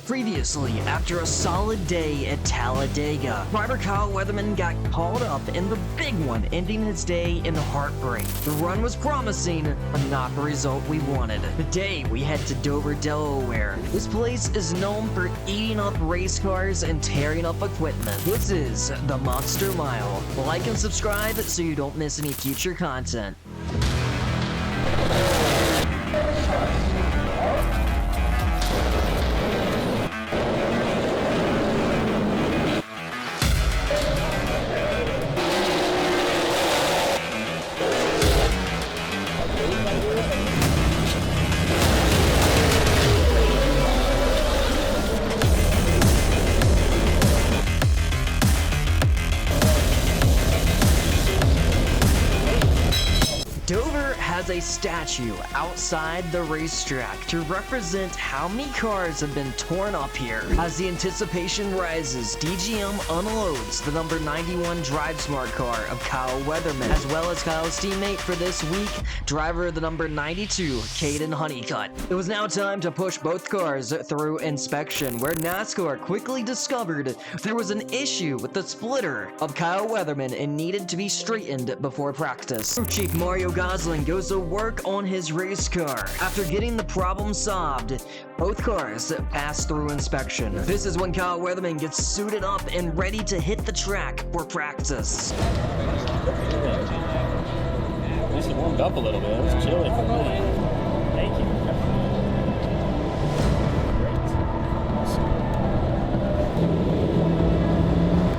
Previously, after a solid day at Talladega, driver Kyle Weatherman got caught up in the big one, ending his day in heartbreak. The run was promising, but not the result we wanted. Today, we head to Dover, Delaware. This place is known for eating up race cars and tearing up equipment. This is the Monster Mile. Like and subscribe so you don't miss any future content. Dover has a statue outside the racetrack to represent how many cars have been torn up here. As the anticipation rises, DGM unloads the number 91 Drive Smart car of Kyle Weatherman, as well as Kyle's teammate for this week, driver of the number 92, Caden Honeycutt. It was now time to push both cars through inspection, where Nascar quickly discovered there was an issue with the splitter of Kyle Weatherman and needed to be straightened before practice. Crew Chief Mario Gosling goes to work on his race car. After getting the problem solved, both cars pass through inspection. This is when Kyle Weatherman gets suited up and ready to hit the track for practice. At least it warmed up a little bit. It was chilly for me. Thank you.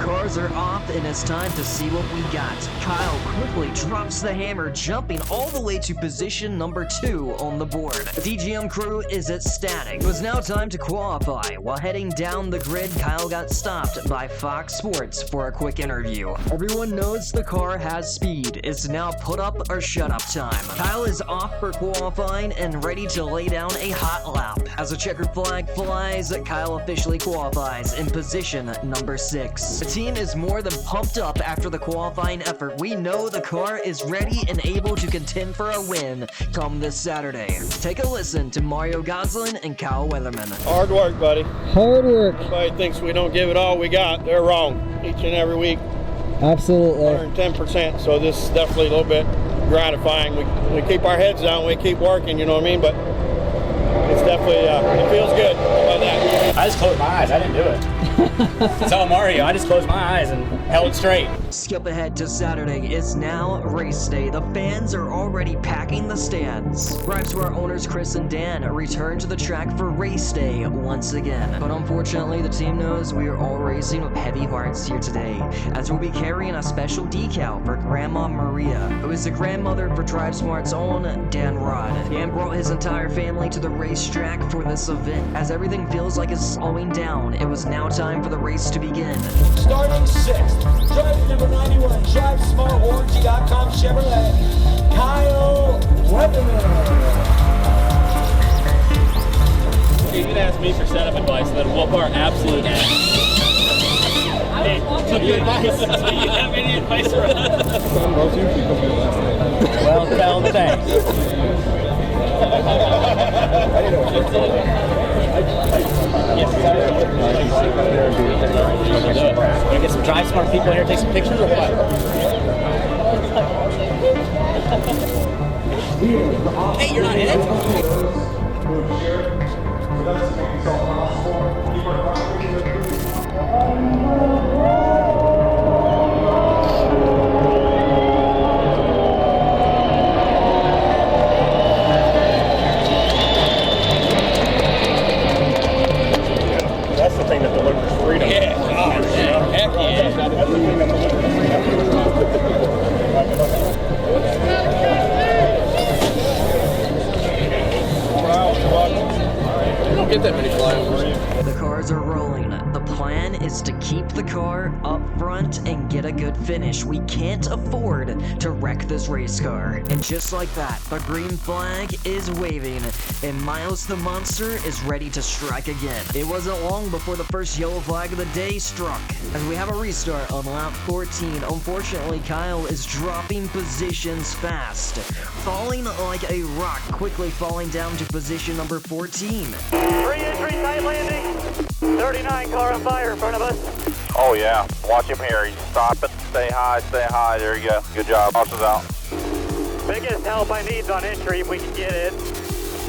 Cars are off and it's time to see what we got. Kyle quickly drops the hammer, jumping all the way to position number 2 on the board. The DGM crew is ecstatic. It was now time to qualify. While heading down the grid, Kyle got stopped by Fox Sports for a quick interview. Everyone knows the car has speed. It's now put up or shut up time. Kyle is off for qualifying and ready to lay down a hot lap. As a checkered flag flies, Kyle officially qualifies in position number 6. The team is more than pumped up after the qualifying effort. We know the car is ready and able to contend for a win come this Saturday. Take a listen to Mario Gosling and Kyle Weatherman. Hard work, buddy. Hard work. Everybody thinks we don't give it all we got. They're wrong each and every week. Absolutely. 110%. So this is definitely a little bit gratifying. We keep our heads down. We keep working, you know what I mean? But it's definitely, it feels good about that. I just closed my eyes. I didn't do it. Tell Mario, I just closed my eyes and held it straight. Skip ahead to Saturday. It's now race day. The fans are already packing the stands. Drive Smart owners Chris and Dan return to the track for race day once again. But unfortunately, the team knows we are all racing with heavy hearts here today, as we'll be carrying a special decal for Grandma Maria, who is the grandmother for Drive Smart's own Dan Rod. Dan brought his entire family to the racetrack for this event. As everything feels like it's slowing down, it was now time for the race to begin. Starting 6th, driver number 91, Drive Smart, Orangey.com Chevrolet, Kyle Weatherman. You can ask me for setup advice, then whoop our absolute ass. Hey, good advice. Do you have any advice for us? Well, tell them thanks. You get some Drive Smart people here, take some pictures or what? Hey, you're not in it? That's the thing that delivers freedom. Yeah. Oh, yeah. Heck yeah. That's the thing that delivers freedom. You don't get that many flyovers. cars are rolling. The plan is to keep the car up front and get a good finish. We can't afford to wreck this race car. And just like that, the green flag is waving, and Miles the Monster is ready to strike again. It wasn't long before the first yellow flag of the day struck, as we have a restart on lap 14. Unfortunately, Kyle is dropping positions fast, falling like a rock, quickly falling down to position number 14. 3-entry tight landing. 39 car on fire in front of us. Oh yeah, watch him here. He's stopping. Stay high, stay high. There you go. Good job. Tosses out. Biggest help I need on entry if we can get it.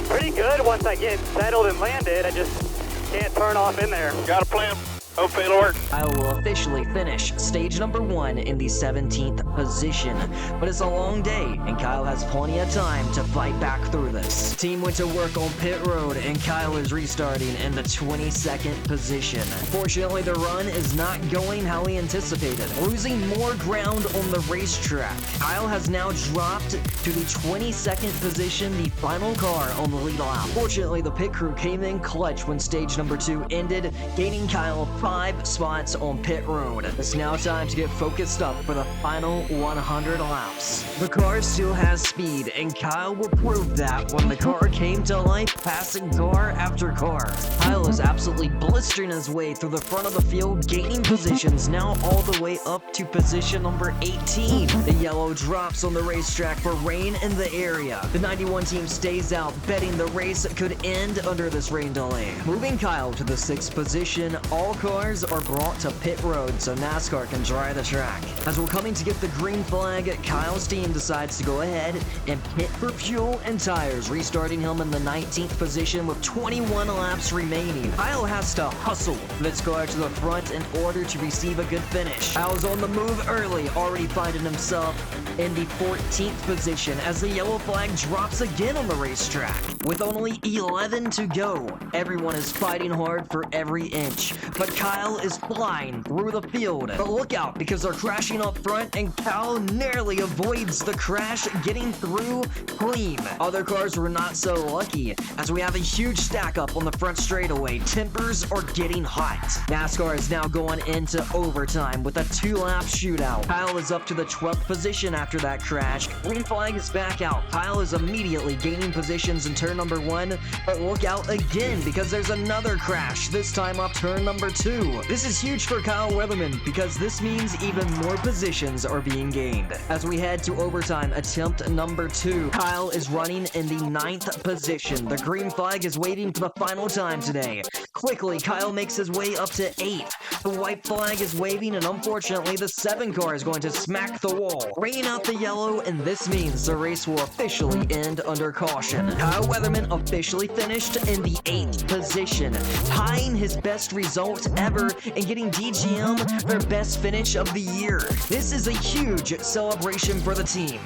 Pretty good once I get settled and landed. I just can't turn off in there. Got a plan. Hopefully it'll work. I will officially finish stage number 1 in the 17th position, but it's a long day and Kyle has plenty of time to fight back through this. Team went to work on pit road and Kyle is restarting in the 22nd position. Fortunately, the run is not going how he anticipated, losing more ground on the racetrack. Kyle has now dropped to the 22nd position, the final car on the lead lap. Fortunately, the pit crew came in clutch when stage number 2 ended, gaining Kyle 5 spots on pit road. It's now time to get focused up for the final 100 laps. The car still has speed, and Kyle will prove that when the car came to life, passing car after car. Kyle is absolutely blistering his way through the front of the field, gaining positions now all the way up to position number 18. The yellow drops on the racetrack for rain in the area. The 91 team stays out, betting the race could end under this rain delay. Moving Kyle to the 6th position, all cars are brought to pit road so Nascar can dry the track. As we're coming to get the green flag, Kyle's team decides to go ahead and pit for fuel and tires, restarting him in the 19th position with 21 laps remaining. Kyle has to hustle this car to the front in order to receive a good finish. Kyle's on the move early, already finding himself in the 14th position as the yellow flag drops again on the racetrack. With only 11 to go, everyone is fighting hard for every inch, but Kyle is flying through the field. But look out, because they're crashing up front and Kyle narrowly avoids the crash, getting through clean. Other cars were not so lucky, as we have a huge stack up on the front straightaway. Tempers are getting hot. NASCAR is now going into overtime with a 2-lap shootout. Kyle is up to the 12th position after that crash. Green flag is back out. Kyle is immediately gaining positions in turn number 1, but look out again because there's another crash, this time off turn number 2. This is huge for Kyle Weatherman because this means even more positions are being gained. As we head to overtime, attempt number 2, Kyle is running in the 9th position. The green flag is waiting for the final time today. Quickly, Kyle makes his way up to 8th. The white flag is waving, and unfortunately, the 7 car is going to smack the wall, bringing out the yellow, and this means the race will officially end under caution. Kyle Weatherman officially finished in the 8th position, tying his best result ever and getting DGM their best finish of the year. This is a huge celebration for the team.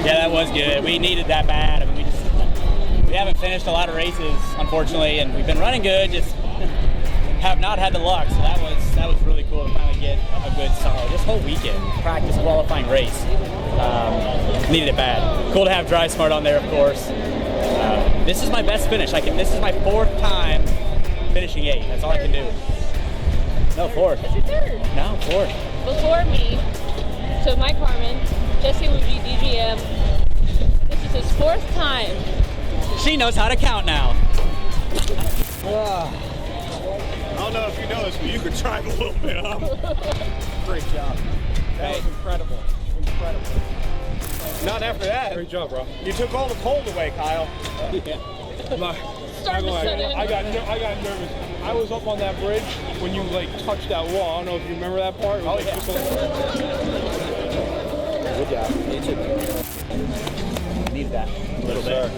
Yeah, that was good. We needed that bad. I mean, we haven't finished a lot of races, unfortunately, and we've been running good, just have not had the luck. So that was really cool to finally get a good solid. This whole weekend, practice qualifying race, needed it bad. Cool to have Drive Smart on there, of course. This is my best finish. This is my 4th time finishing 8th. That's all I can do. No, 4th. That's your 3rd. No, 4th. Before me, so Mike Harmon, Jesse would be DGM. This is his 4th time. She knows how to count now. I don't know if you know this, but you could try a little bit, huh? Great job. That was incredible. Incredible. Not after that. Great job, bro. You took all the cold away, Kyle. Yeah. Starting to set in. I got nervous. I was up on that bridge when you touched that wall. I don't know if you remember that part. Oh yeah. Good job. Needed that a little bit.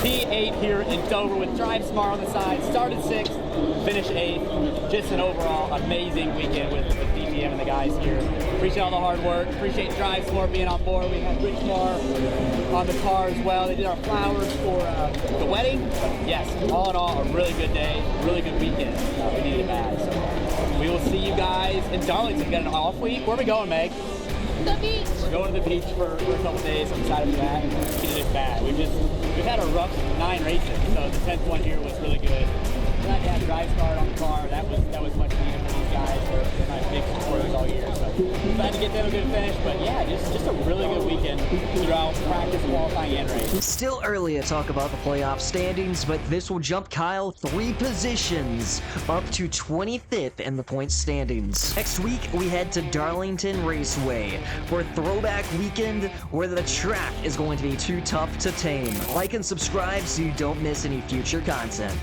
P8 here in Dover with Drive Smart on the side. Started 6th, finished 8th. Just an overall amazing weekend with DGM and the guys here. Appreciate all the hard work. Appreciate Drive Smart being on board. We had Rich Mar on the car as well. They did our flowers for the wedding. Yes, all in all, a really good day, really good weekend. We needed it bad. So we will see you guys in Darlington. We got an off week. Where are we going, Meg? The beach. We're going to the beach for a couple days. I'm excited for that. We did it bad. We've had a rough 9 races, so the 10th one here was really good. Glad to have Drive drive start on the car. That was much needed for these guys. They're my big supporters all year. So glad to get them a good finish. But yeah, just a really good weekend throughout practice, qualifying, and race. Still early to talk about the playoff standings, but this will jump Kyle 3 positions up to 25th in the points standings. Next week, we head to Darlington Raceway for Throwback Weekend, where the track is going to be too tough to tame. Like and subscribe so you don't miss any future content.